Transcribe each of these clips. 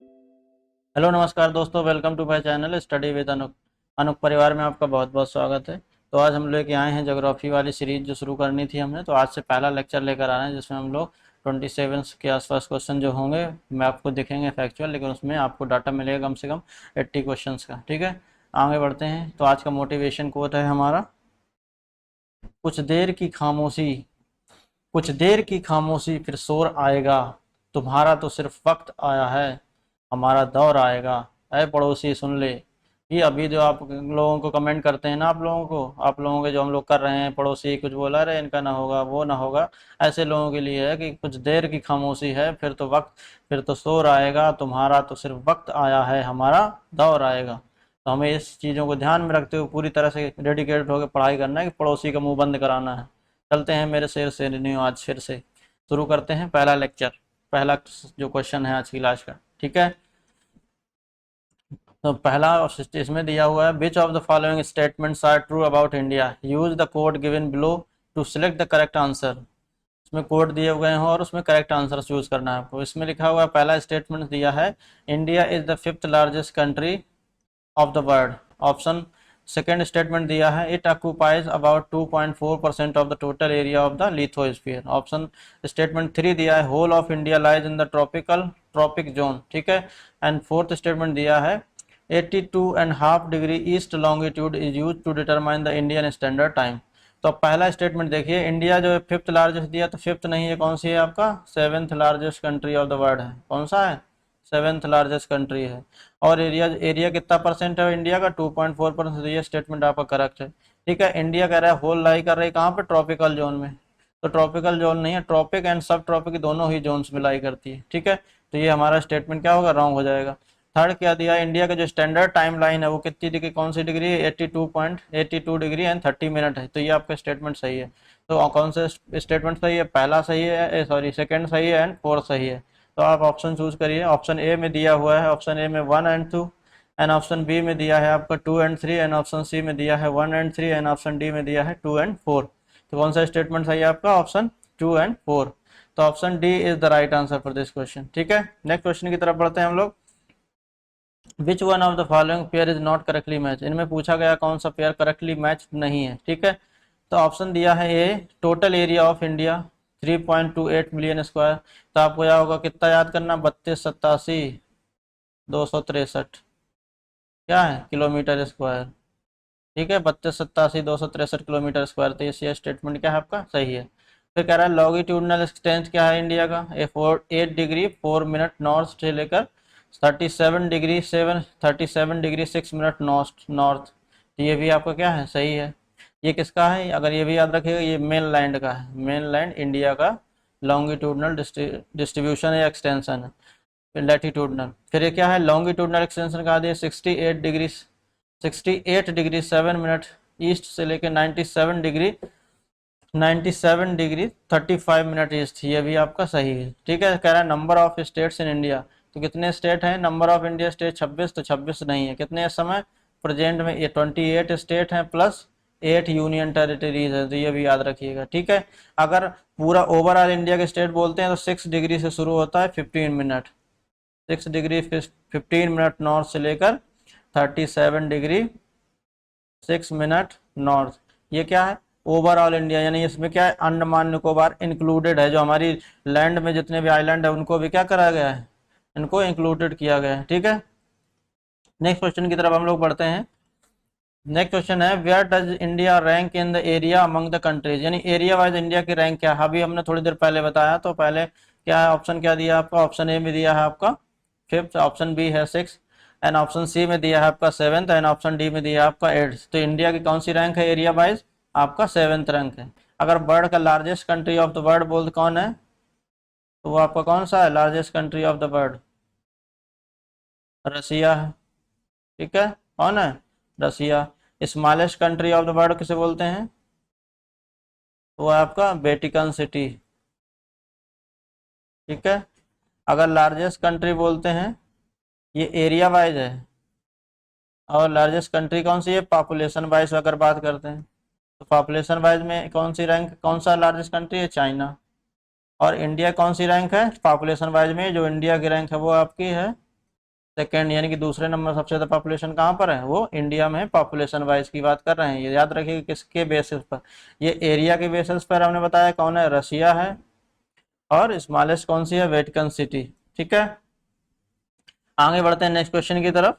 Hello नमस्कार दोस्तों, welcome to my channel study with Anuk. Anuk परिवार में आपका बहुत बहुत स्वागत है। तो आज हम लेके आए हैं ज्योग्राफी वाली सीरीज जो शुरू करनी थी हमने। तो आज से पहला लेक्चर लेकर आ रहे हैं जिसमें हम लोग 27 के आसपास क्वेश्चन जो होंगे मैं आपको दिखेंगे फैक्चुअल, लेकिन उसमें आपको डाटा मिलेगा कम से कम 80 क्वेश्चन का। ठीक है, आगे बढ़ते हैं। तो आज का मोटिवेशन कोट है हमारा, कुछ देर की खामोशी, कुछ देर की खामोशी फिर शोर आएगा, तुम्हारा तो सिर्फ वक्त आया है, हमारा दौर आएगा। अरे पड़ोसी सुन ले। ये अभी जो आप लोगों को कमेंट करते हैं ना, आप लोगों के जो हम लोग कर रहे हैं, पड़ोसी कुछ बोला रहे, इनका ना होगा वो ना होगा, ऐसे लोगों के लिए है कि कुछ देर की खामोशी है, फिर तो शोर आएगा, तुम्हारा तो सिर्फ वक्त आया है, हमारा दौर आएगा। तो हमें इस चीज़ों को ध्यान में रखते हुए पूरी तरह से डेडिकेटेड होकर पढ़ाई करना है कि पड़ोसी का मुंह बंद कराना है। चलते हैं मेरे शेर से रिन्यू, आज फिर से शुरू करते हैं पहला लेक्चर। पहला जो क्वेश्चन है आज की क्लास का, ठीक है। तो पहला इसमें दिया हुआ है, which of the following statements are true about India, use the code given below to select the correct answer. इसमें कोड दिए हुए हैं और उसमें करेक्ट आंसर चूज करना है आपको। इसमें लिखा हुआ है, पहला स्टेटमेंट दिया है, India is the 5th largest country of the world. Option second statement दिया है, it occupies about 2.4% of the total area of the lithosphere. Option statement three दिया है, whole of India lies in the tropic zone. ठीक है। And fourth statement दिया है, 82.5 degree east longitude is use to determine the Indian standard time. तो पहला statement देखिए, India जो है 5th लार्जेस्ट दिया, तो 5th नहीं है, कौन सी है आपका 7th largest country of the world है। कौन सा है, 7th लार्जेस्ट कंट्री है। और एरिया एरिया कितना परसेंट है इंडिया का, 2.4%। ये स्टेटमेंट आपका करेक्ट है। ठीक है। इंडिया कह रहा है होल लाई कर रही है कहाँ पे, ट्रॉपिकल जोन में। तो ट्रॉपिकल जोन नहीं है, ट्रॉपिक एंड सब ट्रॉपिक दोनों ही जोन्स में लाई करती है। ठीक है। तो ये हमारा स्टेटमेंट क्या होगा, रॉन्ग हो जाएगा। थर्ड क्या दिया, इंडिया का जो स्टैंडर्ड टाइम लाइन है वो कितनी डिग्री, कौन सी डिग्री है, 82 डिग्री एंड 30 मिनट है। तो ये आपका स्टेटमेंट सही है। तो कौन सा स्टेटमेंट सही है, पहला सही है, सॉरी सेकंड सही है एंड फोर्थ सही है। तो आप ऑप्शन चूज करिए। ऑप्शन ए में दिया हुआ है, ऑप्शन ए में 1 एंड 2, एंड ऑप्शन बी में दिया है आपका 2 एंड 3, एंड ऑप्शन सी में दिया है 1 एंड 3, एंड ऑप्शन डी में दिया है 2 एंड 4। तो कौन सा स्टेटमेंट सही है आपका, ऑप्शन 2 एंड 4। तो option D is the right answer for this question. ठीक है। नेक्स्ट क्वेश्चन की तरफ बढ़ते हैं हम लोग। Which one of the following pair is not correctly match. इनमें पूछा गया कौन सा पेयर करेक्टली मैच नहीं है। ठीक है। तो ऑप्शन दिया है A, total area of India 3.28 million square. तो आपको यह होगा कितना याद करना, 3287,263 क्या है किलोमीटर स्क्वायर। ठीक है, 3287,263 किलोमीटर स्क्वायर। तो ये स्टेटमेंट क्या है आपका, सही है। फिर कह रहा है लॉन्गिट्यूडनल एक्सटेंस क्या है इंडिया का, 8 डिग्री 4 मिनट नॉर्थ से लेकर 37 डिग्री 6 मिनट नॉर्थ। तो ये भी आपका क्या है, सही है। ये किसका है, अगर ये भी याद रखिएगा, ये मेन लैंड का है, मेन लैंड इंडिया का लॉन्गिट्यूडनल डिस्ट्रीब्यूशन या एक्सटेंशन है, लैटिट्यूडनल। फिर ये क्या है, लॉन्गिट्यूडनल एक्सटेंशन कहा दिया 68 डिग्री 7 मिनट ईस्ट से लेकर 97 डिग्री 35 मिनट ईस्ट। ये भी आपका सही है। ठीक है। कह रहा है number of states in India, तो कितने स्टेट हैं, नंबर ऑफ इंडिया स्टेट 26, तो 26 नहीं है। कितने इस समय प्रेजेंट में, ये 28 स्टेट हैं प्लस 8 यूनियन टेरिटरीज है। तो ये भी याद रखिएगा। ठीक है। अगर पूरा ओवरऑल इंडिया के स्टेट बोलते हैं तो 6 डिग्री से शुरू होता है 15 मिनट, 6 डिग्री 15 मिनट नॉर्थ से लेकर 37 डिग्री 6 मिनट नॉर्थ। ये क्या है, ओवरऑल इंडिया, यानी इसमें क्या है, अंडमान निकोबार इंक्लूडेड है। जो हमारी लैंड में जितने भी आइलैंड है उनको भी क्या करा गया है, इनको इंक्लूडेड किया गया है। ठीक है। नेक्स्ट क्वेश्चन की तरफ हम लोग बढ़ते हैं। नेक्स्ट क्वेश्चन है, where does India rank in the area among the countries. यानी एरिया वाइज इंडिया की रैंक क्या है, अभी हमने थोड़ी देर पहले बताया। तो पहले क्या है, ऑप्शन क्या दिया आपका, ऑप्शन ए में दिया है आपका 5th, ऑप्शन बी है 6, एंड ऑप्शन सी में दिया है आपका 7th, एंड ऑप्शन डी में दिया है आपका 8th। तो इंडिया की कौन सी रैंक है एरिया वाइज, आपका 7th रैंक है। अगर वर्ल्ड का largest country of the world बोल कौन है, तो वो आपका कौन सा है, largest country of the world, Russia है। ठीक है, कौन है, Russia. Smallest country of the world किसे बोलते हैं, वो है आपका वेटिकन सिटी। ठीक है। अगर लार्जेस्ट कंट्री बोलते हैं, ये एरिया वाइज है, और लार्जेस्ट कंट्री कौन सी है, पॉपुलेशन वाइज अगर बात करते हैं, तो पॉपुलेशन वाइज में कौन सी रैंक, कौन सा लार्जेस्ट कंट्री है, चाइना। और इंडिया कौन सी रैंक है पॉपुलेशन वाइज में, जो इंडिया की रैंक है वो आपकी है सेकेंड, यानी कि दूसरे नंबर सबसे ज़्यादा पॉपुलेशन कहाँ पर है, वो इंडिया में है। पॉपुलेशन वाइज की बात कर रहे हैं, ये याद रखिए किसके बेसिस पर, ये एरिया के बेसिस पर हमने बताया कौन है, रशिया है। और स्मॉलेस्ट कौन सी है, वेटिकन सिटी। ठीक है, आगे बढ़ते हैं नेक्स्ट क्वेश्चन की तरफ।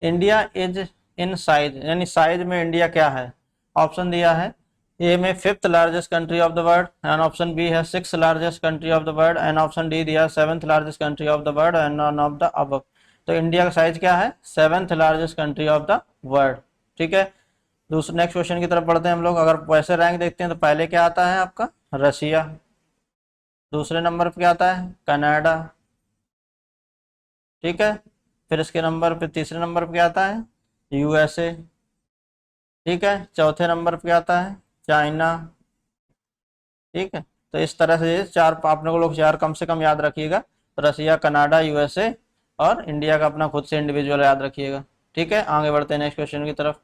इंडिया इज इन साइज, यानी साइज में इंडिया क्या है। ऑप्शन दिया है ए में 5th largest country of the world, and option B है 6th largest country of the world, and option D दिया 7th largest country of the world, and none of the above. तो India का size क्या है, 7th largest country of the world. ठीक है, दूसरे next question की तरफ बढ़ते हैं हम लोग। अगर वैसे रैंक देखते हैं तो पहले क्या आता है आपका, रशिया। दूसरे नंबर पर क्या आता है, कनाडा। ठीक है, फिर इसके नंबर पे तीसरे नंबर पे क्या आता है, यूएसए। ठीक है, चौथे नंबर पे क्या आता है, चाइना। ठीक है, तो इस तरह से ये चार आपने को लोग चार कम से कम याद रखिएगा, रशिया, कनाडा, यूएसए और इंडिया का अपना खुद से इंडिविजुअल याद रखिएगा। ठीक है, आगे बढ़ते हैं नेक्स्ट क्वेश्चन की तरफ।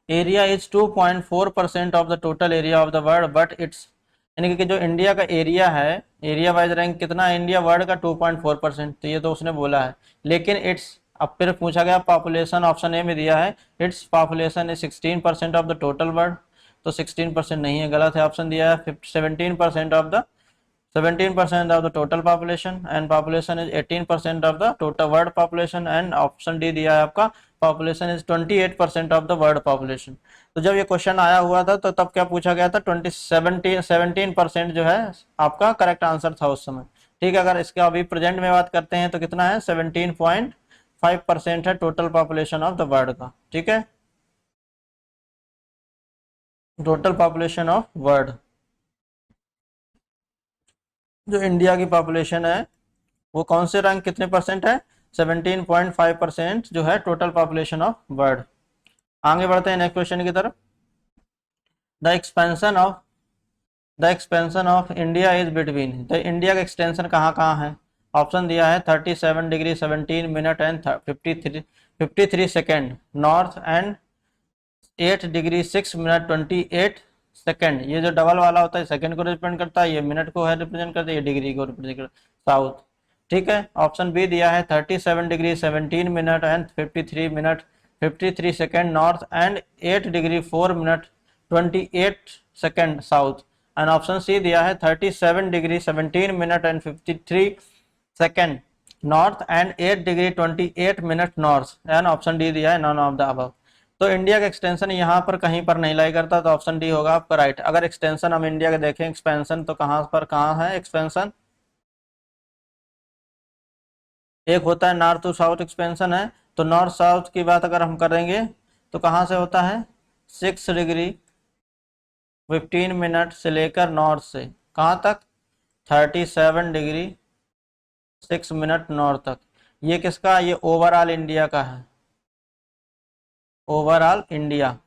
Area is 2.4% of the total area of the world, but it's, यानी कि जो इंडिया का एरिया है, एरिया वाइज रैंक कितना है इंडिया वर्ल्ड का, 2.4%। तो ये तो उसने बोला है, लेकिन इट्स, अब फिर पूछा गया पॉपुलेशन, ऑप्शन ए में दिया है its population is 16% of the total world. तो 16% नहीं है, गलत है। ऑप्शन दिया है 17% of the 17% of the total population, and population is 18% of the total world population, and option D दिया है आपका population is 28% of the world population। तो जब ये क्वेश्चन आया हुआ था तो तब क्या पूछा गया था, 17% जो है आपका करेक्ट आंसर था उस समय। ठीक है, अगर इसका अभी प्रेजेंट में बात करते हैं तो कितना है, 17.5% है total population of the world का। ठीक है, टोटल पॉपुलेशन ऑफ वर्ल्ड, जो इंडिया की पॉपुलेशन है वो कौन से रैंक कितने परसेंट है, 17.5% जो है टोटल पॉपुलेशन ऑफ वर्ल्ड। आगे बढ़ते हैं नेक्स्ट क्वेश्चन की तरफ। The expansion of India is between, तो इंडिया का एक्सटेंशन कहाँ कहाँ है। ऑप्शन दिया है 37 degree 17 minute and 53 second north, and 8 degree 6 minute 28 second. ये जो डबल वाला होता है सेकेंड को रिप्रेजेंट करता है, ये मिनट को है रिप्रेजेंट करता है, ये डिग्री को रिप्रेजेंट करता है, साउथ। ठीक है, ऑप्शन बी दिया है 37 degree 17 minute and 53 minute 53 second north, and 8 degree 4 minute 28 second south, and option C दिया है 37 degree 17 minute and 53 second north, and 8 degree 28 minute north, and option D दिया है नॉन ऑफ द अबव। तो India का extension यहाँ पर कहीं पर नहीं लाई करता, तो ऑप्शन डी होगा आपका राइट। अगर एक्सटेंशन हम इंडिया का देखें एक्सपेंशन, तो कहाँ पर कहाँ है एक्सपेंशन, एक होता है नॉर्थ टू साउथ एक्सपेंशन है, तो नॉर्थ साउथ की बात अगर हम करेंगे तो कहाँ से होता है, 6 डिग्री 15 मिनट से लेकर नॉर्थ से कहाँ तक, 37 डिग्री 6 मिनट नॉर्थ तक। ये किसका, ये ओवरऑल इंडिया का है, ओवरऑल इंडिया।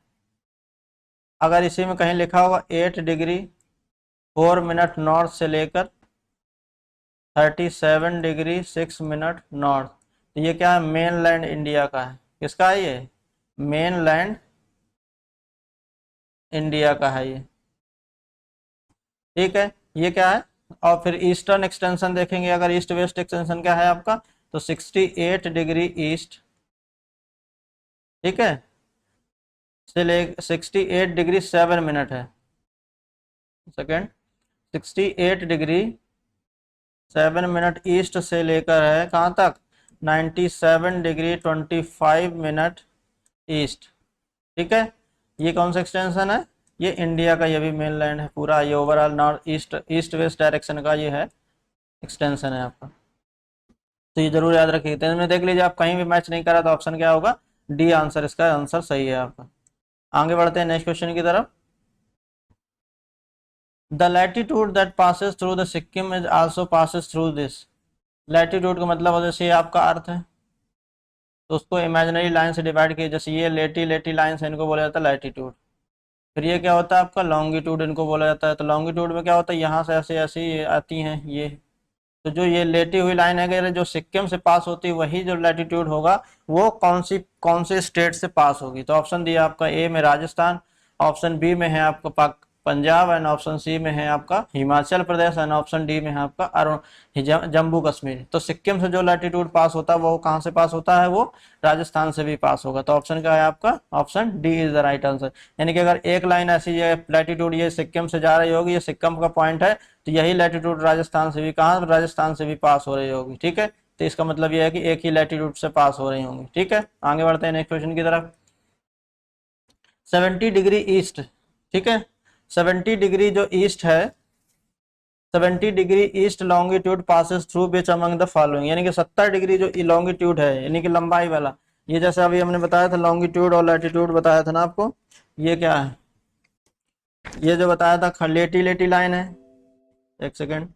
अगर इसी में कहीं लिखा होगा 8 डिग्री 4 मिनट नॉर्थ से लेकर 37 डिग्री 6 मिनट नॉर्थ, तो ये क्या है, मेन लैंड इंडिया का है। किसका है ये, मेन लैंड इंडिया का है ये। ठीक है, ये क्या है, और फिर ईस्टर्न एक्सटेंशन देखेंगे, अगर ईस्ट वेस्ट एक्सटेंशन क्या है आपका, तो 68 डिग्री ईस्ट, ठीक है, से ले 68 डिग्री 7 मिनट है सेकेंड, 68 डिग्री 7 मिनट ईस्ट से लेकर है कहाँ तक, 97 डिग्री 25 मिनट ईस्ट। ठीक है, ये कौन सा एक्सटेंशन है, ये इंडिया का, ये भी मेन लैंड है पूरा, ये overall north east west direction का ये है एक्सटेंशन है आपका। तो ये जरूर याद रखिए, तो इसमें देख लीजिए आप कहीं भी मैच नहीं करा तो ऑप्शन क्या होगा, डी आंसर, इसका आंसर सही है आपका। आगे बढ़ते हैं नेक्स्ट क्वेश्चन की तरफ। The latitude that passes through the Sikkim is also passes through this. Latitude का मतलब जैसे ये आपका अर्थ है, तो उसको इमेजिनरी लाइन से डिवाइड किए, जैसे ये लेटी लाइन है, इनको बोला जाता है लैटिट्यूड। फिर ये क्या होता है आपका लॉन्गिट्यूड, इनको बोला जाता है। तो लॉन्गिट्यूड में क्या होता है, यहाँ से ऐसे ऐसे ये आती हैं ये, तो जो ये लेटी हुई लाइन है जो सिक्किम से पास होती है, वही जो लैटिट्यूड होगा वो कौन से स्टेट से पास होगी। तो ऑप्शन दिया आपका ए में राजस्थान, ऑप्शन बी में है आपका पंजाब एंड ऑप्शन सी में है आपका Himachal Pradesh and option D में है आपका जम्मू कश्मीर। तो सिक्किम से जो लैटिट्यूड पास होता है वो कहाँ से पास होता है, वो राजस्थान से भी पास होगा। तो ऑप्शन क्या है आपका, option D is the right answer. यानी कि अगर एक लाइन ऐसी है लैटिट्यूड ये सिक्किम से जा रही होगी, ये सिक्किम का पॉइंट है, तो यही लैटिट्यूड राजस्थान से भी कहाँ, राजस्थान से भी पास हो रही होगी। ठीक है, तो इसका मतलब यह है कि एक ही लैटिट्यूड से पास हो रही होंगी। ठीक है, आगे बढ़ते हैं नेक्स्ट क्वेश्चन की तरफ। 70 डिग्री ईस्ट, ठीक है, 70 डिग्री जो ईस्ट है, 70 degree east longitude passes through which among the following, यानी कि 70 डिग्री जो लॉन्गिट्यूड है यानी कि लंबाई वाला, ये जैसे अभी हमने बताया था लॉन्गिट्यूड और लैटिट्यूड बताया था ना आपको, ये क्या है, ये जो बताया था लेटी लेटी लाइन है, एक सेकेंड,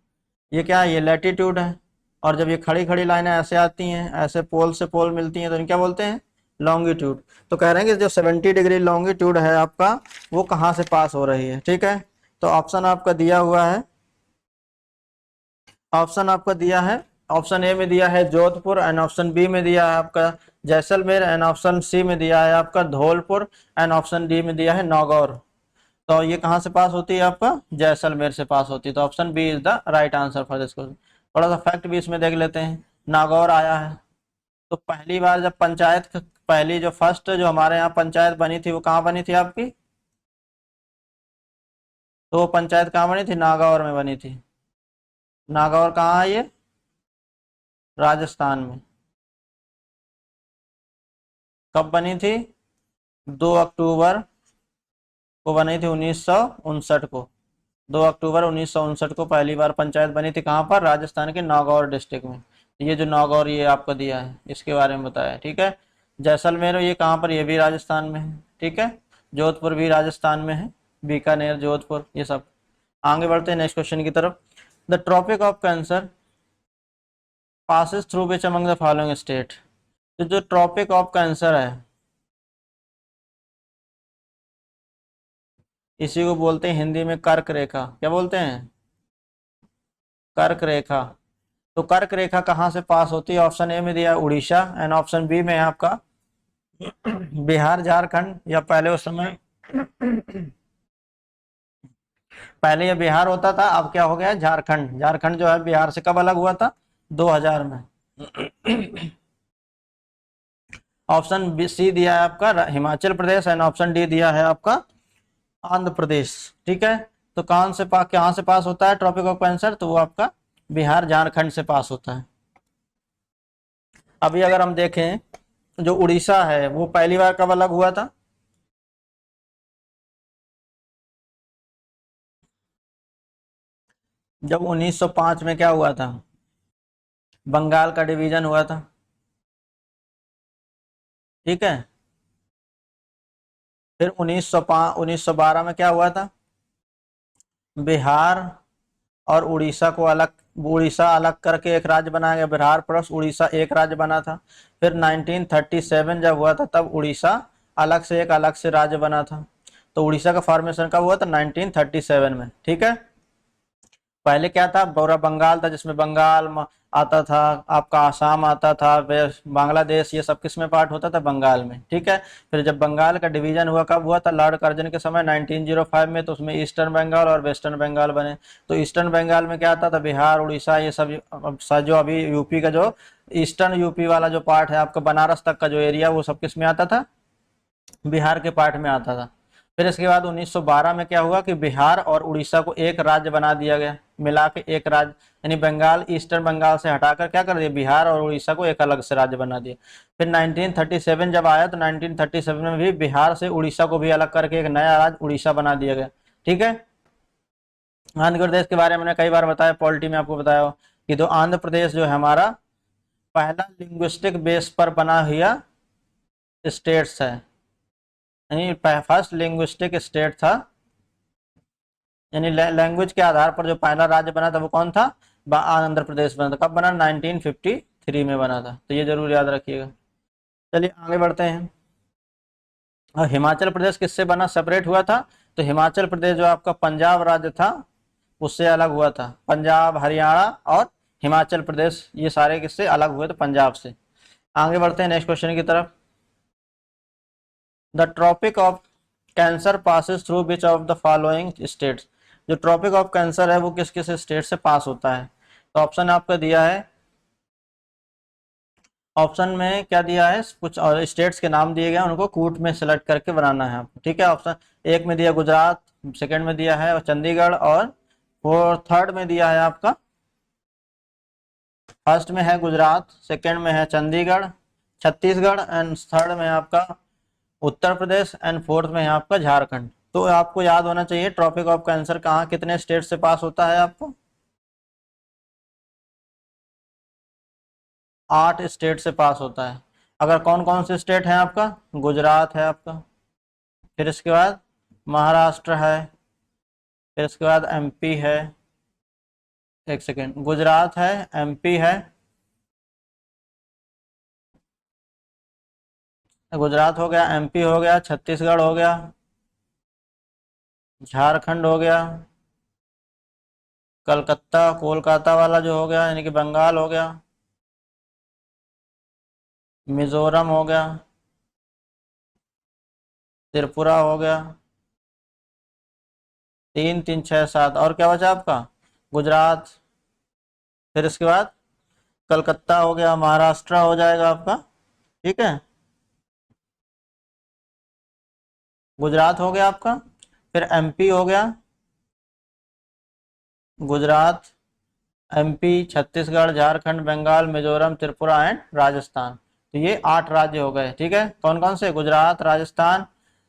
ये क्या है, ये लैटिट्यूड है। और जब ये खड़ी खड़ी लाइनें ऐसे आती हैं, ऐसे पोल से पोल मिलती हैं, तो इन्हें क्या बोलते हैं, लॉन्गिट्यूड। तो कह रहे हैं कि जो 70 डिग्री लॉन्गिट्यूड है आपका, वो कहाँ से पास हो रही है। ठीक है, तो ऑप्शन आपका दिया हुआ है, ऑप्शन आपका दिया है, ऑप्शन ए में दिया है जोधपुर एंड ऑप्शन बी में दिया है आपका जैसलमेर एंड ऑप्शन सी में दिया है आपका धौलपुर एंड ऑप्शन डी में दिया है नागौर। तो ये कहाँ से पास होती है आपका, जैसलमेर से पास होती है। तो option B is the right answer for this question. थोड़ा सा फैक्ट भी इसमें देख लेते हैं, नागौर आया है। तो पहली बार जब पंचायत, पहली जो फर्स्ट जो हमारे यहाँ पंचायत बनी थी वो कहाँ बनी थी आपकी, तो वो पंचायत कहाँ बनी थी, नागौर में बनी थी। नागौर कहाँ है ये, राजस्थान में। कब बनी थी, 2 अक्टूबर को बनी थी 1959 को, 2 अक्टूबर 1959 को पहली बार पंचायत बनी थी। कहाँ पर, राजस्थान के नागौर डिस्ट्रिक्ट में। ये जो नागौर ये आपको दिया है इसके बारे में बताया। ठीक है, जैसलमेर ये कहाँ पर, ये भी राजस्थान में है। ठीक है, जोधपुर भी राजस्थान में है, बीकानेर, जोधपुर, ये सब। आगे बढ़ते हैं नेक्स्ट क्वेश्चन की तरफ। The tropic of cancer passes through which among the following state. तो जो ट्रॉपिक ऑफ कैंसर है इसी को बोलते हैं हिंदी में कर्क रेखा। क्या बोलते हैं, कर्क रेखा। तो कर्क रेखा कहाँ से पास होती है, ऑप्शन ए में दिया उड़ीसा एंड ऑप्शन बी में है आपका बिहार, झारखंड, या पहले उस समय पहले ये बिहार होता था, अब क्या हो गया, झारखंड। झारखंड जो है बिहार से कब अलग हुआ था, 2000 में। ऑप्शन बी सी दिया है आपका Himachal Pradesh and option D दिया है आपका आंध्र प्रदेश। ठीक है, तो कहाँ से पास होता है ट्रॉपिक ऑफ कैंसर, तो वो आपका बिहार झारखंड से पास होता है। अभी अगर हम देखें जो उड़ीसा है वो पहली बार कब अलग हुआ था, जब 1905 में क्या हुआ था, बंगाल का डिवीजन हुआ था। ठीक है, फिर 1912 में क्या हुआ था, बिहार और उड़ीसा को अलग, उड़ीसा अलग करके एक राज्य बनाया गया, बिहार प्लस उड़ीसा एक राज्य बना था। फिर 1937 जब हुआ था तब उड़ीसा अलग से एक अलग से राज्य बना था। तो उड़ीसा का फॉर्मेशन कब हुआ था, 1937 में। ठीक है, पहले क्या था, पूरा बंगाल था जिसमें बंगाल आता था, आपका आसाम आता था, बांग्लादेश, ये सब किस में पार्ट होता था, बंगाल में। ठीक है, फिर जब बंगाल का डिवीजन हुआ कब हुआ था, लॉर्ड कर्जन के समय 1905 में, तो उसमें ईस्टर्न बंगाल और वेस्टर्न बंगाल बने। तो ईस्टर्न बंगाल में क्या आता था, बिहार, उड़ीसा, ये सब जो अभी यूपी का जो ईस्टर्न यूपी वाला जो पार्ट है आपका बनारस तक का जो एरिया, वो सब किस में आता था, बिहार के पार्ट में आता था। फिर इसके बाद 1912 में क्या हुआ कि बिहार और उड़ीसा को एक राज्य बना दिया गया, मिला के एक राज्य, यानी बंगाल ईस्टर्न बंगाल से हटाकर क्या कर दिया, बिहार और उड़ीसा को एक अलग से राज्य बना दिया। फिर 1937 जब आया तो 1937 में भी बिहार से उड़ीसा को भी अलग करके एक नया राज्य उड़ीसा बना दिया गया। ठीक है, आंध्र प्रदेश के बारे में मैंने कई बार बताया, पॉलिटी में आपको बताया कि तो आंध्र प्रदेश जो है हमारा पहला लिंग्विस्टिक बेस पर बना हुआ स्टेट्स है, यानी फर्स्ट लिंग्विस्टिक स्टेट था, यानी लैंग्वेज के आधार पर जो पहला राज्य बना था वो कौन था, आंध्र प्रदेश बना था। कब बना, 1953 में बना था। तो ये जरूर याद रखिएगा। चलिए आगे बढ़ते हैं। और हिमाचल प्रदेश किससे बना, सेपरेट हुआ था, तो हिमाचल प्रदेश जो आपका पंजाब राज्य था उससे अलग हुआ था। पंजाब, हरियाणा और हिमाचल प्रदेश ये सारे किससे अलग हुए, तो पंजाब से। आगे बढ़ते हैं नेक्स्ट क्वेश्चन की तरफ। The tropic of cancer passes through which of the following states, जो ट्रॉपिक ऑफ कैंसर है वो किस किस स्टेट से पास होता है। तो ऑप्शन आपका दिया है, ऑप्शन में क्या दिया है, कुछ और स्टेट्स के नाम दिए गए हैं, उनको कूट में सेलेक्ट करके बनाना है आपको, ठीक है। ऑप्शन एक में दिया गुजरात, सेकंड में दिया है चंडीगढ़, और थर्ड में दिया है आपका, फर्स्ट में है गुजरात, सेकंड में है चंडीगढ़ छत्तीसगढ़, एंड थर्ड में है आपका उत्तर प्रदेश, एंड फोर्थ में है आपका झारखंड। तो आपको याद होना चाहिए ट्रॉपिक ऑफ कैंसर कहाँ कितने स्टेट से पास होता है आपको, 8 स्टेट से पास होता है। अगर कौन कौन से स्टेट हैं आपका, गुजरात है आपका, फिर इसके बाद महाराष्ट्र है, फिर इसके बाद एमपी है, एक सेकेंड, गुजरात है, एमपी है, गुजरात हो गया, एमपी हो गया, छत्तीसगढ़ हो गया, झारखंड हो गया, कलकत्ता कोलकाता वाला जो हो गया यानी कि बंगाल हो गया, मिजोरम हो गया, त्रिपुरा हो गया, 3 3 6 7, और क्या बचा आपका, गुजरात, फिर इसके बाद कलकत्ता हो गया, महाराष्ट्र हो जाएगा आपका, ठीक है। गुजरात हो गया आपका, फिर एमपी हो गया, गुजरात, एमपी, छत्तीसगढ़, झारखंड, बंगाल, मिजोरम, त्रिपुरा एंड राजस्थान। तो ये 8 राज्य हो गए, ठीक है। कौन कौन से, Gujarat, Rajasthan,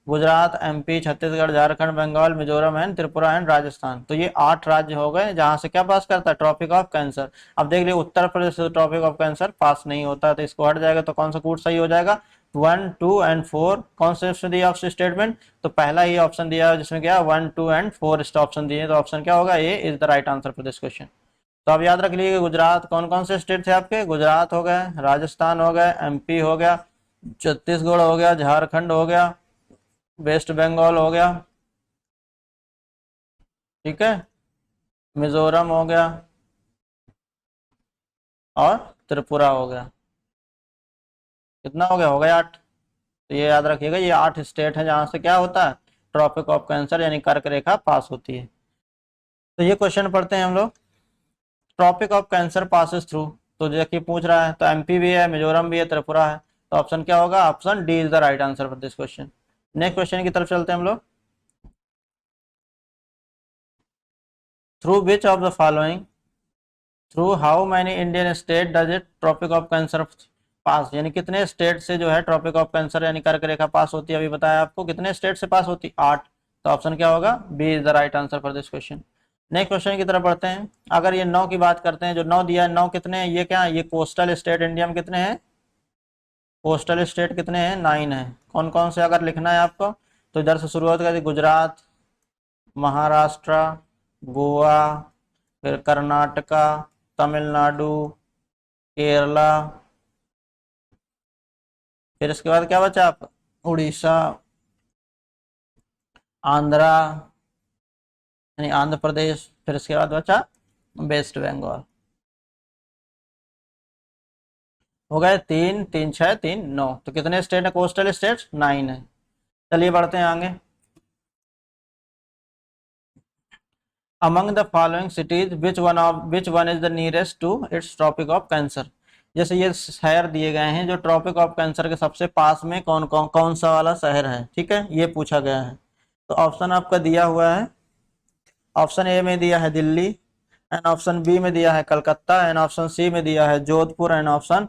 Gujarat, MP, Chhattisgarh, Jharkhand, Bengal, Mizoram and Tripura and Rajasthan. तो ये 8 राज्य हो गए जहां से क्या पास करता है, ट्रॉपिक ऑफ कैंसर। अब देख लियो उत्तर प्रदेश से ट्रॉपिक ऑफ कैंसर पास नहीं होता, तो इसको हट जाएगा, तो कौन सा कूट सही हो जाएगा, 1 2 एंड 4। कौन से ऑप्शन दिया आपसे स्टेटमेंट, तो पहला ही ऑप्शन दिया जिसमें क्या 1 2 एंड 4 ऑप्शन दिए, तो ऑप्शन क्या होगा, A is the right answer for this question. तो अब याद रख लीजिए गुजरात, कौन कौन से स्टेट थे आपके, गुजरात हो गए, राजस्थान हो गए, एमपी हो गया, छत्तीसगढ़ हो गया, झारखंड हो गया, वेस्ट बंगाल हो गया, ठीक है, मिजोरम हो गया, और त्रिपुरा हो गया। कितना हो गया, 8। तो ये याद रखिएगा, ये 8 स्टेट हैं जहां से क्या होता है, ट्रॉपिक ऑफ कैंसर यानी कर्क रेखा पास होती है। तो ये क्वेश्चन पढ़ते हैं हम लोग, tropic of cancer passes through. तो देखिए पूछ रहा है, तो एमपी भी है, मिजोरम भी है, त्रिपुरा है, तो ऑप्शन क्या होगा, option D is the right answer for this question. Next question की तरफ चलते हैं हम लोग, through which of the following, through how many Indian state does it tropic of cancer pass, यानी कितने स्टेट से जो है ट्रॉपिक ऑफ कैंसर यानी कर्क रेखा पास होती है, अभी बताया आपको कितने स्टेट से पास होती, 8। तो ऑप्शन क्या होगा, B is the right answer for this question. Next question की तरफ बढ़ते हैं। अगर ये 9 की बात करते हैं, जो 9 दिया है, 9 कितने हैं, ये क्या है, ये कोस्टल स्टेट इंडिया में कितने हैं, कोस्टल स्टेट कितने हैं, 9 है। कौन कौन से अगर लिखना है आपको, तो इधर से शुरुआत करें, गुजरात, महाराष्ट्र, गोवा, फिर कर्नाटका, तमिलनाडु, केरला, फिर इसके बाद क्या बचा आप, उड़ीसा, आंध्रा यानी आंध्र प्रदेश, फिर इसके बाद बचा वेस्ट बंगाल। हो गए 3 3 6 3 9। तो कितने स्टेट है कोस्टल स्टेट, 9 है। चलिए बढ़ते हैं आगे। Among the following cities which one is the nearest to its tropic of cancer. जैसे ये शहर दिए गए हैं जो ट्रॉपिक ऑफ कैंसर के सबसे पास में कौन सा वाला शहर है, ठीक है, ये पूछा गया है। तो ऑप्शन आपका दिया हुआ है, ऑप्शन ए में दिया है दिल्ली, एंड ऑप्शन बी में दिया है कलकत्ता, एंड ऑप्शन सी में दिया है जोधपुर, एंड ऑप्शन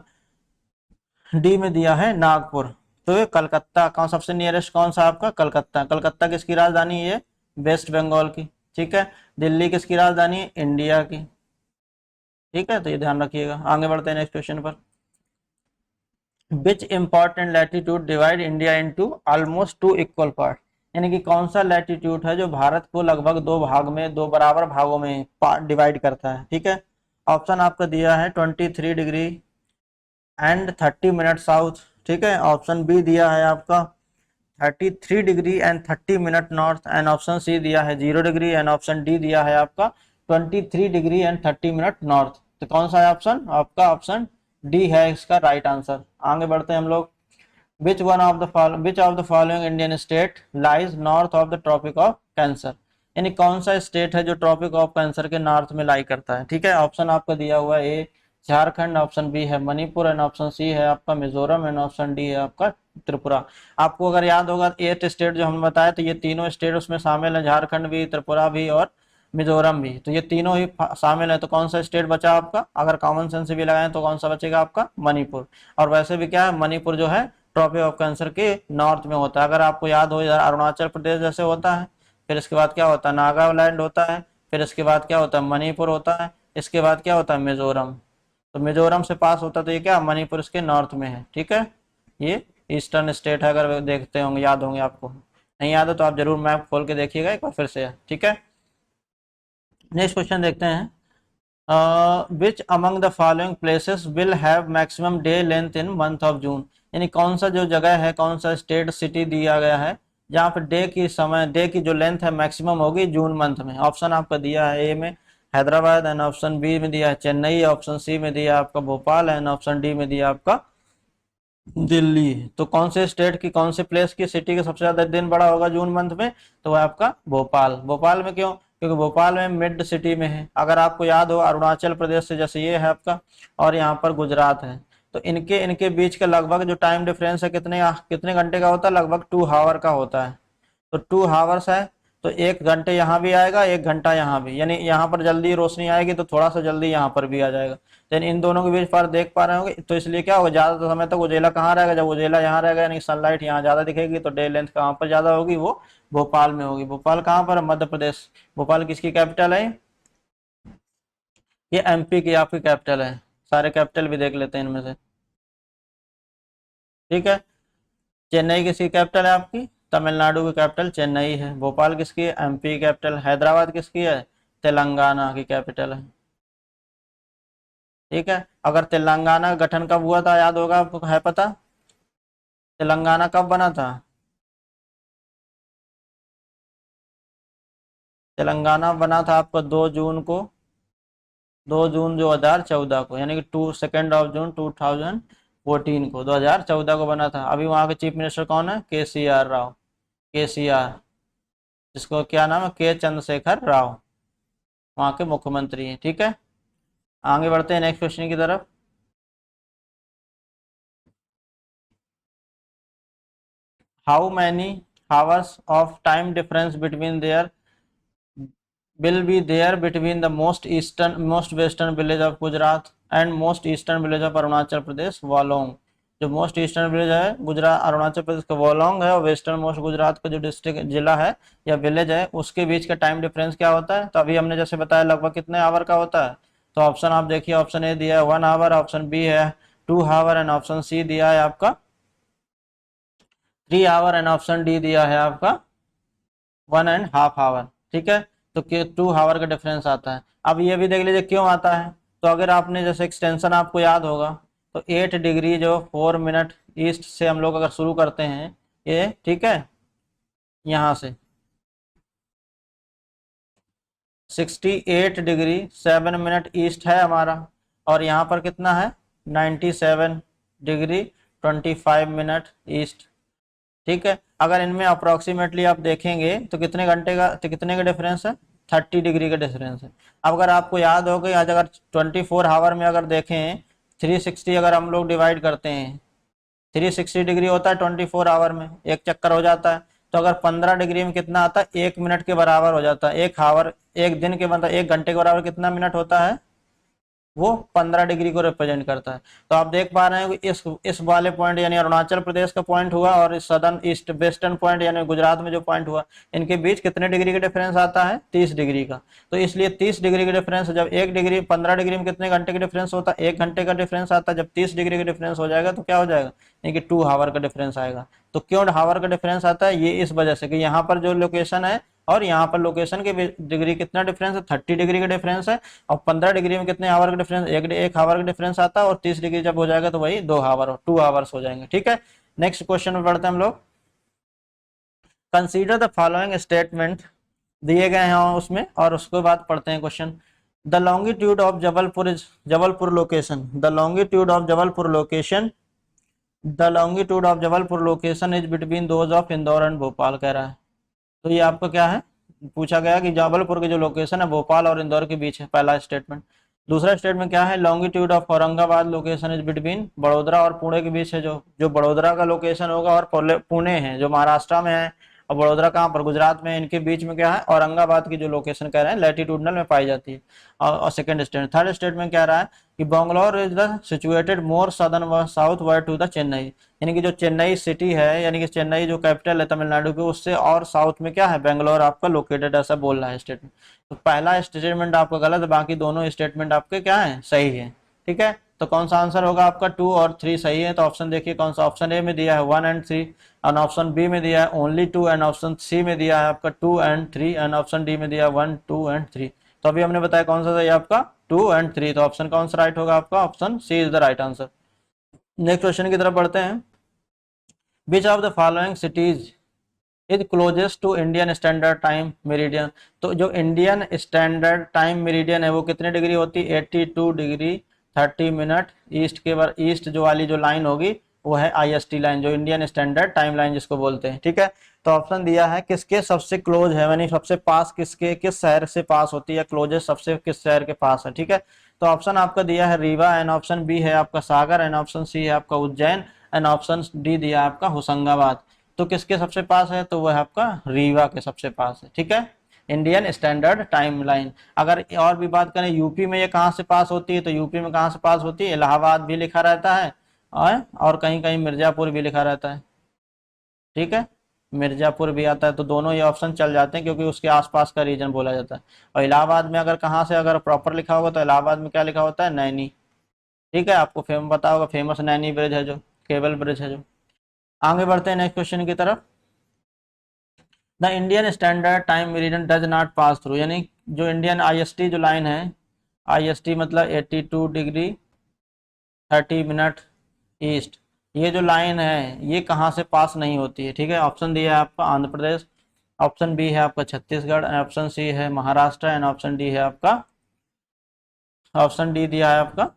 डी में दिया है नागपुर। तो ये कलकत्ता कौन सबसे नियरेस्ट, कौन सा आपका, कलकत्ता। कलकत्ता किसकी राजधानी है, वेस्ट बंगाल की, ठीक है। दिल्ली किसकी राजधानी है, इंडिया की, ठीक है। तो ये ध्यान रखिएगा। आगे बढ़ते हैं नेक्स्ट क्वेश्चन पर। Which important latitude divide India into almost 2 equal part, यानी कि कौन सा लैटिट्यूड है जो भारत को लगभग 2 भाग में, 2 बराबर भागों में डिवाइड करता है, ठीक है। ऑप्शन आपका दिया है 23 डिग्री एंड 30 मिनट साउथ, ठीक है। ऑप्शन बी दिया है आपका 33 degree and 30 minute north, and option C दिया है 0 डिग्री, एंड ऑप्शन डी दिया है आपका 23 डिग्री एंड 30 मिनट नॉर्थ। तो कौन सा है ऑप्शन आपका, ऑप्शन डी है इसका राइट आंसर। आगे बढ़ते हैं हम लोग। Which of the following Indian state lies north of the tropic of cancer, यानी कौन सा स्टेट है जो ट्रॉपिक ऑफ कैंसर के नॉर्थ में लाई करता है। ठीक है, ऑप्शन आपका दिया हुआ है ए झारखंड, ऑप्शन बी है मणिपुर एंड ऑप्शन सी है आपका मिजोरम एंड ऑप्शन डी है आपका त्रिपुरा। आपको अगर याद होगा 8 स्टेट जो हमने बताया, तो ये तीनों स्टेट उसमें शामिल है, झारखंड भी, त्रिपुरा भी और मिजोरम भी, तो ये तीनों ही शामिल है। तो कौन सा स्टेट बचा आपका, अगर कॉमन सेंस भी लगाएं तो कौन सा बचेगा आपका, मणिपुर। और वैसे भी क्या है, मणिपुर जो है ट्रॉपिक ऑफ कैंसर के नॉर्थ में होता है। अगर आपको याद हो, इधर अरुणाचल प्रदेश जैसे होता है, फिर इसके बाद क्या होता है, नागालैंड होता है, फिर इसके बाद क्या होता है, मणिपुर होता है, इसके बाद क्या होता है, मिजोरम। तो मिजोरम से पास होता है, तो ये क्या, मणिपुर इसके नॉर्थ में है। ठीक है, ये ईस्टर्न स्टेट है, अगर देखते होंगे, याद होंगे आपको, नहीं याद है तो आप जरूर मैप खोल के देखिएगा एक बार फिर से। ठीक है, नेक्स्ट क्वेश्चन देखते हैं। विच among the following places will have maximum day length in month of June, यानी कौन सा जो जगह है, कौन सा स्टेट सिटी दिया गया है जहाँ पे डे की जो लेंथ है मैक्सिमम होगी जून मंथ में। ऑप्शन आपका दिया है ए में हैदराबाद एंड ऑप्शन बी में दिया है चेन्नई, ऑप्शन सी में दिया आपका भोपाल एंड ऑप्शन डी में दिया आपका दिल्ली। तो कौन से स्टेट की, कौन से प्लेस की सिटी का सबसे ज्यादा दिन बड़ा होगा जून मंथ में, तो वह आपका भोपाल। भोपाल में क्यों, क्योंकि भोपाल में मिड सिटी में है। अगर आपको याद हो, अरुणाचल प्रदेश से जैसे ये है आपका, और यहाँ पर गुजरात है, तो इनके इनके बीच का लगभग जो टाइम डिफरेंस है कितने कितने घंटे का होता है, लगभग 2 आवर का होता है। तो 2 आवर्स है, तो 1 घंटे यहाँ भी आएगा, 1 घंटा यहाँ भी, यानी यहाँ पर जल्दी रोशनी आएगी तो थोड़ा सा जल्दी यहाँ पर भी आ जाएगा। देन इन दोनों के बीच पर देख पा रहे होंगे, तो इसलिए क्या होगा, ज्यादा समय तक उजेला कहाँ रहेगा, जब उजेला यहाँ रहेगा यानी सनलाइट यहाँ ज्यादा दिखेगी, तो डे लेंथ कहाँ पर ज्यादा होगी, वो भोपाल में होगी। भोपाल कहाँ पर है, मध्य प्रदेश। भोपाल किसकी कैपिटल है, ये एमपी की आपकी कैपिटल है। सारे कैपिटल भी देख लेते हैं इनमें से। ठीक है, चेन्नई किसकी कैपिटल है आपकी, तमिलनाडु की कैपिटल चेन्नई है। भोपाल किसकी है, एमपी कैपिटल। हैदराबाद किसकी है, तेलंगाना की कैपिटल है। ठीक है, अगर तेलंगाना का गठन कब हुआ था, याद होगा आपको, है पता, तेलंगाना कब बना था, तेलंगाना बना था आपको 2 जून को, 2 जून 2014 को, यानी कि 2 जून 2014 को, 2014 को बना था। अभी वहाँ के चीफ मिनिस्टर कौन है, KCR राव, KCR, जिसको क्या नाम है, के चंद्रशेखर राव, वहाँ के मुख्यमंत्री हैं। ठीक है, आगे बढ़ते हैं नेक्स्ट क्वेश्चन की तरफ। How many hours of time difference between their will be there between the most western village of Gujarat and most eastern village of Arunachal Pradesh Walong. जो मोस्ट ईस्टर्न विलेज है गुजरात अरुणाचल प्रदेश का वोलोंग है, और वेस्टर्न मोस्ट गुजरात का जो डिस्ट्रिक्ट जिला है या विलेज है, उसके बीच का टाइम डिफरेंस क्या होता है। तो अभी हमने जैसे बताया लगभग कितने आवर का होता है। तो ऑप्शन आप देखिए, ऑप्शन ए दिया है 1 आवर, ऑप्शन बी है 2 आवर एंड ऑप्शन सी दिया है आपका 3 आवर एंड ऑप्शन डी दिया है आपका 1.5 आवर। ठीक है, तो 2 आवर का डिफरेंस आता है। अब ये भी देख लीजिए क्यों आता है। तो अगर आपने जैसे एक्सटेंशन आपको याद होगा, तो 8 डिग्री जो 4 मिनट ईस्ट से हम लोग अगर शुरू करते हैं ये, ठीक है, यहाँ से 68 डिग्री 7 मिनट ईस्ट है हमारा, और यहाँ पर कितना है 97 डिग्री 25 मिनट ईस्ट। ठीक है, अगर इनमें अप्रोक्सीमेटली आप देखेंगे तो कितने घंटे का, तो कितने का डिफरेंस है, 30 डिग्री का डिफरेंस है। अब अगर आपको याद हो कि आज अगर 24 आवर में अगर देखें 360 अगर हम लोग डिवाइड करते हैं, 360 डिग्री होता है 24 आवर में, एक चक्कर हो जाता है। तो अगर 15 डिग्री में कितना आता है, 1 मिनट के बराबर हो जाता है। 1 आवर, एक दिन के मतलब 1 घंटे के बराबर कितना मिनट होता है, वो 15 डिग्री को रिप्रेजेंट करता है। तो आप देख पा रहे हैं कि इस वाले पॉइंट यानी अरुणाचल प्रदेश का पॉइंट हुआ, और इस सदर्न ईस्ट वेस्टर्न पॉइंट यानी गुजरात में जो पॉइंट हुआ, इनके बीच कितने डिग्री का डिफरेंस आता है, 30 डिग्री का। तो इसलिए 30 डिग्री का डिफरेंस, जब 1 डिग्री 15 डिग्री में कितने घंटे का डिफरेंस होता है, 1 घंटे का डिफरेंस आता है। जब 30 डिग्री का डिफरेंस हो जाएगा तो क्या हो जाएगा, यानी कि 2 आवर का डिफरेंस आएगा। तो क्यों आवर का डिफरेंस आता है, ये इस वजह से कि यहाँ पर जो लोकेशन है और यहाँ पर लोकेशन के डिग्री कितना डिफरेंस है, 30 डिग्री का डिफरेंस है। और 15 डिग्री में कितने आवर का डिफरेंस, एक आवर का डिफरेंस आता है, और 30 डिग्री जब हो जाएगा तो वही 2 आवर 2 आवर्स हो जाएंगे। ठीक है, नेक्स्ट क्वेश्चन में बढ़ते हैं हम लोग। कंसीडर द फॉलोइंग स्टेटमेंट दिए गए हैं उसमें, और उसके बाद पढ़ते हैं question. The longitude of Jabalpur location, the longitude of Jabalpur location the longitude of Jabalpur location is between those of Indore and Bhopal कह रहा है। तो ये आपका क्या है, पूछा गया कि जबलपुर की जो लोकेशन है भोपाल और इंदौर के बीच है, पहला स्टेटमेंट। दूसरा स्टेटमेंट क्या है, longitude of Aurangabad location is between Vadodara और पुणे के बीच है। जो जो बड़ोदरा का लोकेशन होगा और पुणे है जो महाराष्ट्र में है, और बड़ोदरा कहाँ पर, गुजरात में, इनके बीच में क्या है, औरंगाबाद की जो लोकेशन कह रहे हैं लैटिट्यूडनल में पाई जाती है। और सेकंड स्टेटमेंट, थर्ड स्टेटमेंट कह रहा है कि Bangalore is the situated more southern southward to the Chennai, यानी कि जो चेन्नई सिटी है, यानी कि चेन्नई जो कैपिटल है तमिलनाडु की, उससे और साउथ में क्या है, बेंगलोर आपका लोकेटेड, ऐसा बोल रहा है स्टेटमेंट। तो पहला स्टेटमेंट आपका गलत है, बाकी दोनों स्टेटमेंट आपके क्या है, सही है। ठीक है, तो कौन सा आंसर होगा आपका, 2 और 3 सही है। तो ऑप्शन देखिए कौन सा, ऑप्शन ए में दिया है 1 एंड 3, और ऑप्शन बी में दिया है ओनली 2, एंड ऑप्शन सी में दिया है आपका 2 एंड 3, एंड ऑप्शन डी में दिया है 1, 2 एंड 3। तो अभी हमने बताया कौन सा सही है आपका, 2 एंड 3। तो ऑप्शन कौन सा राइट होगा आपका, option C is the right answer. Next question की तरफ बढ़ते हैं। Which of the following cities is closest to Indian standard time meridian. तो जो इंडियन स्टैंडर्ड टाइम मेरिडियन है वो कितने डिग्री होती है, 82 डिग्री 30 मिनट ईस्ट के बार, ईस्ट जो वाली जो लाइन होगी वो है IST लाइन, जो इंडियन स्टैंडर्ड टाइम लाइन जिसको बोलते हैं। ठीक है, तो ऑप्शन दिया है किसके सबसे क्लोज है, यानी सबसे पास किसके, किस शहर से पास होती है, क्लोजेस्ट सबसे किस शहर के पास है। ठीक है, तो ऑप्शन आपका दिया है रीवा, एंड ऑप्शन बी है आपका सागर, एंड ऑप्शन सी है आपका उज्जैन, एंड ऑप्शन डी दिया है आपका होशंगाबाद। तो किसके सबसे पास है, तो वह आपका रीवा के सबसे पास है। ठीक है, इंडियन स्टैंडर्ड टाइम लाइन। अगर और भी बात करें यूपी में ये कहाँ से पास होती है, तो यूपी में कहाँ से पास होती है, इलाहाबाद भी लिखा रहता है और कहीं कहीं मिर्जापुर भी लिखा रहता है। ठीक है, मिर्जापुर भी आता है, तो दोनों ये ऑप्शन चल जाते हैं क्योंकि उसके आसपास का रीजन बोला जाता है। और इलाहाबाद में अगर कहाँ से अगर प्रॉपर लिखा होगा तो इलाहाबाद में क्या लिखा होता है, नैनी। ठीक है, आपको पता होगा फेमस नैनी ब्रिज है, जो केबल ब्रिज है जो। आगे बढ़ते हैं नेक्स्ट क्वेश्चन की तरफ। The Indian standard time meridian does not pass through, यानी जो इंडियन IST जो लाइन है, IST मतलब 82 डिग्री 30 मिनट ईस्ट, ये जो लाइन है ये कहाँ से पास नहीं होती है। ठीक है, ऑप्शन दिया है आपका आंध्र प्रदेश, ऑप्शन बी है आपका छत्तीसगढ़, ऑप्शन सी है महाराष्ट्र, एंड ऑप्शन डी है आपका, ऑप्शन डी दिया है आपका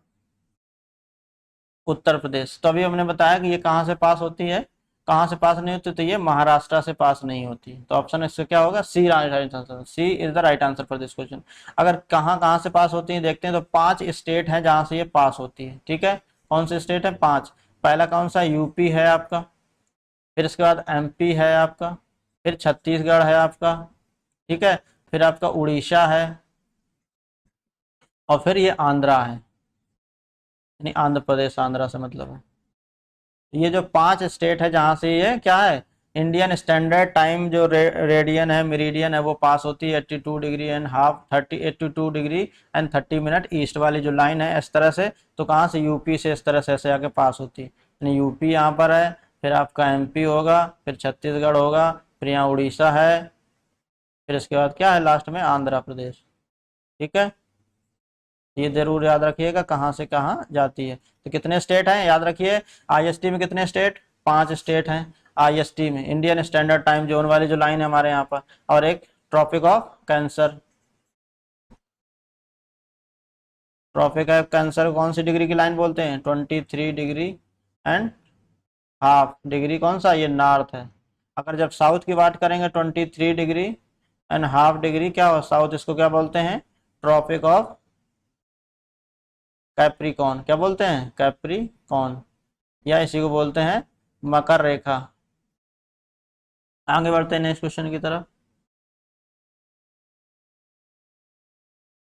उत्तर प्रदेश। तो अभी हमने बताया कि ये कहाँ से पास होती है, कहाँ से पास नहीं होती, तो ये महाराष्ट्र से पास नहीं होती। तो ऑप्शन इससे क्या होगा, C right answer, C is the right answer for this question. अगर कहाँ कहाँ से पास होती है देखते हैं, तो 5 स्टेट हैं जहाँ से ये पास होती है। ठीक है, कौन से स्टेट है, 5। पहला कौन सा, यूपी है आपका, फिर इसके बाद MP है आपका, फिर छत्तीसगढ़ है आपका, ठीक है, फिर आपका उड़ीसा है, और फिर ये आंध्रा है, यानी आंध्र प्रदेश, आंध्रा से मतलब है। ये जो 5 स्टेट है जहां से ये क्या है, इंडियन स्टैंडर्ड टाइम जो रेडियन है मेरिडियन है वो पास होती है 82 degree and half 82 degree and 30 minute east वाली जो लाइन है इस तरह से। तो कहाँ से, यूपी से इस तरह से ऐसे आके पास होती है, यानी यूपी यहाँ पर है, फिर आपका MP होगा, फिर छत्तीसगढ़ होगा, फिर यहाँ उड़ीसा है, फिर इसके बाद क्या है लास्ट में आंध्र प्रदेश। ठीक है, ये जरूर याद रखिएगा कहाँ से कहाँ जाती है। तो कितने स्टेट हैं याद रखिए, IST में कितने स्टेट, 5 स्टेट हैं IST में, इंडियन स्टैंडर्ड टाइम जोन वाली जो लाइन है हमारे यहाँ पर, और एक tropic of cancer. Tropic of cancer कौन सी डिग्री की लाइन बोलते हैं, 23 डिग्री एंड हाफ डिग्री, कौन सा, ये नॉर्थ है। अगर जब साउथ की बात करेंगे 23 डिग्री एंड हाफ डिग्री क्या हो साउथ, इसको क्या बोलते हैं, ट्रॉपिक ऑफ कैप्रिकॉन, क्या बोलते हैं, कैप्रिकॉन, या इसी को बोलते हैं मकर रेखा। आगे बढ़ते हैं नेक्स्ट क्वेश्चन की तरफ।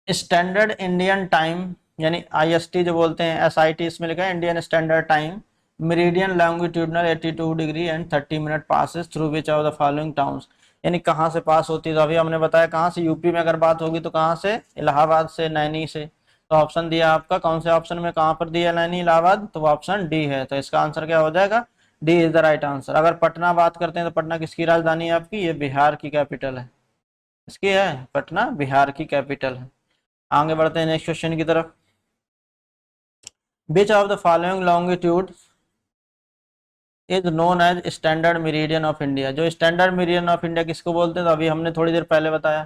स्टैंडर्ड इंडियन टाइम यानी IST जो बोलते हैं, SIT इसमें लिखा है Indian standard time meridian longitudinal 82 degree and 30 minute passes through which of the following towns, यानी कहाँ से पास होती है। तो अभी हमने बताया कहाँ से, यूपी में अगर बात होगी तो कहाँ से, इलाहाबाद से, नैनी से। तो ऑप्शन दिया आपका, कौन से ऑप्शन में कहाँ पर दिया नैनी इलाहाबाद, तो ऑप्शन डी है। तो इसका आंसर क्या हो जाएगा, D is the right answer. अगर पटना बात करते हैं तो पटना किसकी राजधानी है आपकी, ये बिहार की कैपिटल है, इसकी है पटना, बिहार की कैपिटल है। आगे बढ़ते हैं नेक्स्ट क्वेश्चन की तरफ। Which of the following longitude is known as standard meridian of India, जो स्टैंडर्ड मेरिडियन ऑफ इंडिया किसको बोलते हैं, तो अभी हमने थोड़ी देर पहले बताया।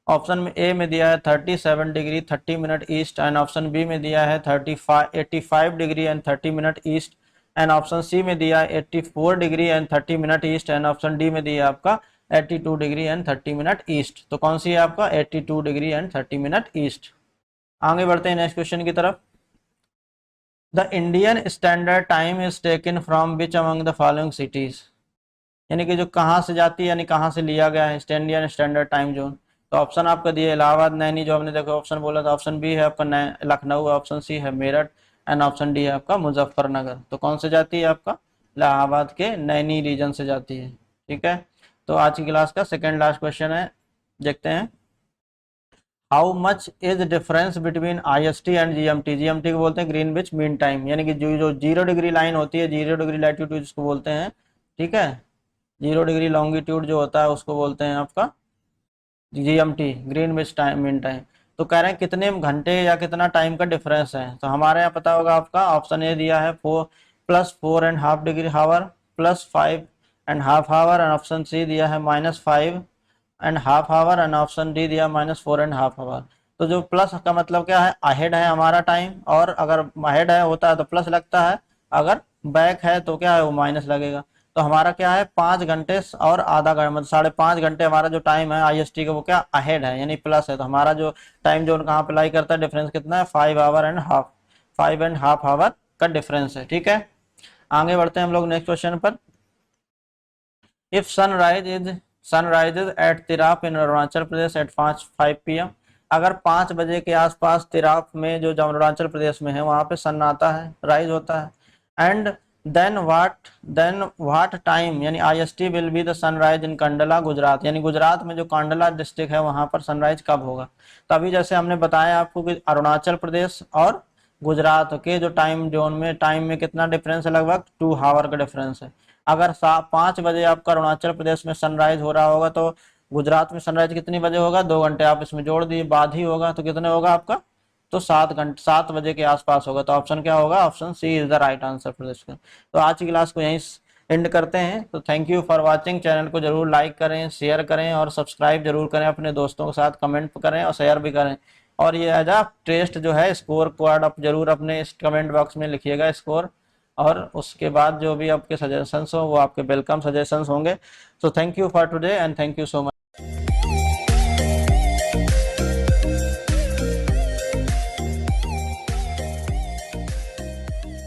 ऑप्शन में ए में दिया है 37 degree 30 minute east, and option B में दिया है 85 degree and 30 minute east, and option C में दिया 84 degree and 30 minute east, and option D में दिया आपका 82 डिग्री एंड 30 मिनट ईस्ट। तो कौन सी है आपका 82 डिग्री एंड 30 मिनट ईस्ट। आगे बढ़ते हैं नेक्स्ट क्वेश्चन की तरफ। The Indian standard time is taken from which among the following cities, यानी कि जो कहाँ से जाती है, यानी कहाँ से लिया गया है इंडियन स्टैंडर्ड टाइम जोन। तो ऑप्शन आपका दिए इलाहाबाद, नैनी, जो हमने देखो ऑप्शन बोला था, ऑप्शन बी है आपका लखनऊ, ऑप्शन सी है मेरठ, एंड ऑप्शन डी है आपका मुजफ्फरनगर। तो कौन से जाती है आपका इलाहाबाद के नैनी रीजन से जाती है। ठीक है, तो आज की क्लास का सेकेंड लास्ट क्वेश्चन है, देखते हैं। How much is difference between IST and GMT। GMT को बोलते हैं ग्रीनविच मीन टाइम, यानी कि जो 0 डिग्री लाइन होती है, 0 डिग्री लैटिट्यूड जिसको बोलते हैं, ठीक है, 0 डिग्री लॉन्गिट्यूड जो होता है उसको बोलते हैं आपका GMT Greenwich time mean time. तो कह रहे हैं कितने घंटे या कितना टाइम का डिफरेंस है। तो हमारे यहाँ पता होगा आपका ऑप्शन ए दिया है 4 + 4.5 degree hour + 5.5 hour, and option C दिया है -5.5 आवर, एंड ऑप्शन डी दिया -4.5 आवर। तो जो प्लस का मतलब क्या है, अहेड है हमारा टाइम, और अगर अहेड है होता है तो प्लस लगता है, अगर बैक है तो क्या है वो माइनस लगेगा। तो हमारा क्या है 5 घंटे और आधा घंटा, मतलब 5.5 घंटे हमारा जो टाइम है IST का वो क्या अहेड है, यानी प्लस है। तो हमारा जो टाइम जोन कहाँ अप्लाई करता है, डिफरेंस कितना है 5.5 आवर का डिफरेंस है। ठीक है, आगे बढ़ते हैं हम लोग नेक्स्ट क्वेश्चन पर। If sunrise is at Tirap in Arunachal Pradesh at 5 PM। अगर 5 बजे के आसपास तिराप में जो अरुणाचल प्रदेश में है वहां पे सन आता है, राइज होता है, एंड देन व्हाट टाइम, यानी IST will be the sunrise in Kandla Gujarat, यानी गुजरात में जो कांडला डिस्ट्रिक्ट है वहां पर सनराइज कब होगा। तभी जैसे हमने बताया आपको कि अरुणाचल प्रदेश और गुजरात के जो टाइम जोन में टाइम में कितना डिफरेंस है, लगभग 2 आवर का डिफरेंस है। अगर 5 बजे आपका अरुणाचल प्रदेश में सनराइज हो रहा होगा तो गुजरात में सनराइज कितनी बजे होगा, 2 घंटे आप इसमें जोड़ दिए बाद ही होगा, तो कितने होगा आपका, तो 7 बजे के आसपास होगा। तो ऑप्शन क्या होगा, option C is the right answer for this. तो आज की क्लास को यहीं एंड करते हैं। तो thank you for watching. Channel को जरूर लाइक करें, शेयर करें और सब्सक्राइब जरूर करें, अपने दोस्तों के साथ कमेंट करें और शेयर भी करें। और ये एज आ टेस्ट जो है स्कोर कार्ड आप जरूर अपने इस कमेंट बॉक्स में लिखिएगा स्कोर, और उसके बाद जो भी आपके सजेशंस हो वो आपके वेलकम सजेशंस होंगे। So thank you for today and thank you so much.